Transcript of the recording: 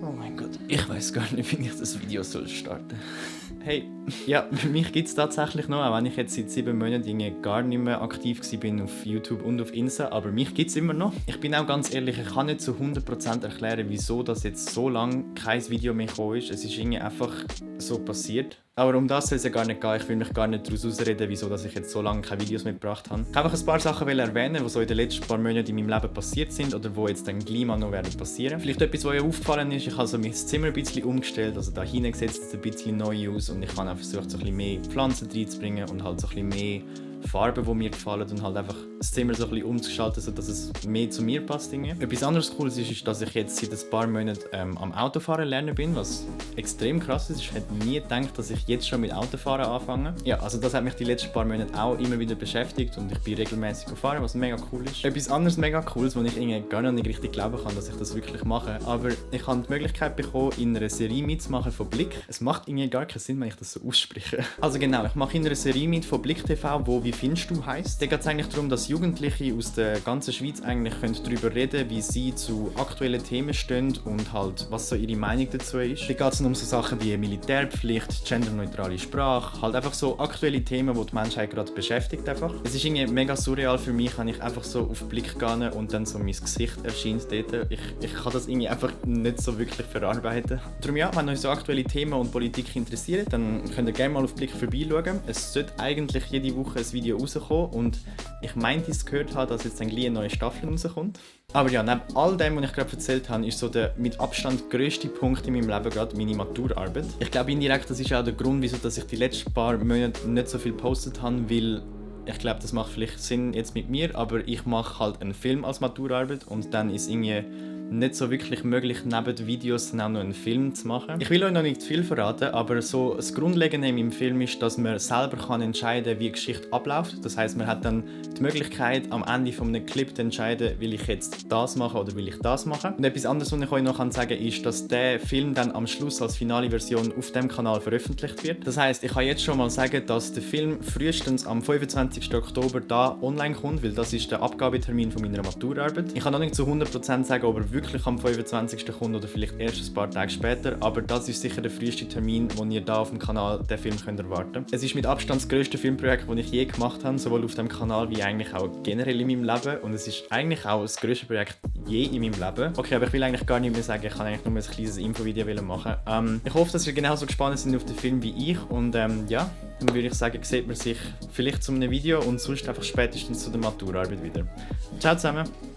Oh mein Gott, ich weiß gar nicht, wie ich das Video soll starten. Hey, ja, mich gibt es tatsächlich noch, auch wenn ich jetzt seit 7 Monaten gar nicht mehr aktiv war auf YouTube und auf Insta, aber mich gibt es immer noch. Ich bin auch ganz ehrlich, ich kann nicht zu 100% erklären, wieso das jetzt so lange kein Video mehr gekommen ist. Es ist irgendwie einfach so passiert. Aber um das soll es ja gar nicht gehen. Ich will mich gar nicht daraus ausreden, wieso dass ich jetzt so lange keine Videos mehr gebracht habe. Ich will einfach ein paar Sachen erwähnen, die so in den letzten paar Monaten in meinem Leben passiert sind oder die jetzt dann gleich mal noch werden passieren. Vielleicht etwas, was euch aufgefallen ist, ich habe so mein Zimmer ein bisschen umgestellt, also da hinten sieht es ein bisschen neu aus und ich habe auch versucht, so ein bisschen mehr Pflanzen reinzubringen und halt so ein bisschen mehr Farben, die mir gefallen und halt einfach das Zimmer so ein bisschen umzugestalten, sodass es mehr zu mir passt. Etwas anderes Cooles ist, dass ich jetzt seit ein paar Monaten am Autofahren lernen bin, was extrem krass ist. Ich hätte nie gedacht, dass ich jetzt schon mit Autofahren anfange. Ja, also das hat mich die letzten paar Monate auch immer wieder beschäftigt und ich bin regelmäßig gefahren, was mega cool ist. Etwas anderes mega Cooles, wo ich irgendwie gar noch nicht richtig glauben kann, dass ich das wirklich mache, aber ich habe die Möglichkeit bekommen, in einer Serie mitzumachen von Blick. Es macht irgendwie gar keinen Sinn, wenn ich das so ausspreche. Also genau, ich mache in einer Serie mit von Blick TV, wo «Wie findest du?» heisst. Da geht es eigentlich darum, dass Jugendliche aus der ganzen Schweiz eigentlich darüber reden können, wie sie zu aktuellen Themen stehen und halt, was so ihre Meinung dazu ist. Da geht es um so Sachen wie Militärpflicht, genderneutrale Sprache, halt einfach so aktuelle Themen, die die Menschheit gerade beschäftigt einfach. Es ist irgendwie mega surreal für mich, wenn ich einfach so auf den Blick gehe und dann so mein Gesicht erscheint dort. Ich kann das irgendwie einfach nicht so wirklich verarbeiten. Darum ja, wenn euch so aktuelle Themen und Politik interessieren, dann könnt ihr gerne mal auf Blick vorbeischauen. Es sollte eigentlich jede Woche ein Video rauskommen und ich meinte, ich gehört habe, dass jetzt dann gleich eine neue Staffel rauskommt. Aber ja, neben all dem, was ich gerade erzählt habe, ist so der mit Abstand grösste Punkt in meinem Leben gerade meine Maturarbeit. Ich glaube indirekt, das ist auch der Grund, wieso dass ich die letzten paar Monate nicht so viel gepostet habe, weil ich glaube, das macht vielleicht Sinn jetzt mit mir, aber ich mache halt einen Film als Maturarbeit und dann ist irgendwie nicht so wirklich möglich, neben den Videos dann auch noch einen Film zu machen. Ich will euch noch nicht zu viel verraten, aber so das Grundlegende im Film ist, dass man selber entscheiden kann, wie die Geschichte abläuft. Das heisst, man hat dann die Möglichkeit, am Ende von einem Clip zu entscheiden, will ich jetzt das machen oder will ich das machen. Und etwas anderes, was ich euch noch sagen kann, ist, dass der Film dann am Schluss als finale Version auf dem Kanal veröffentlicht wird. Das heisst, ich kann jetzt schon mal sagen, dass der Film frühestens am 25. Oktober da online kommt, weil das ist der Abgabetermin von meiner Maturarbeit. Ich kann noch nicht zu 100% sagen, ob er wirklich am 25. kommt oder vielleicht erst ein paar Tage später, aber das ist sicher der früheste Termin, wo ihr da auf dem Kanal den Film könnt erwarten könnt. Es ist mit Abstand das grösste Filmprojekt, das ich je gemacht habe, sowohl auf dem Kanal wie eigentlich auch generell in meinem Leben, und es ist eigentlich auch das grösste Projekt je in meinem Leben. Okay, aber ich will eigentlich gar nicht mehr sagen, ich kann eigentlich nur ein kleines Infovideo machen. Ich hoffe, dass ihr genauso gespannt seid auf den Film wie ich und ja, dann würde ich sagen, sieht man sich vielleicht zu einem Video und sonst einfach spätestens zu der Maturarbeit wieder. Ciao zusammen!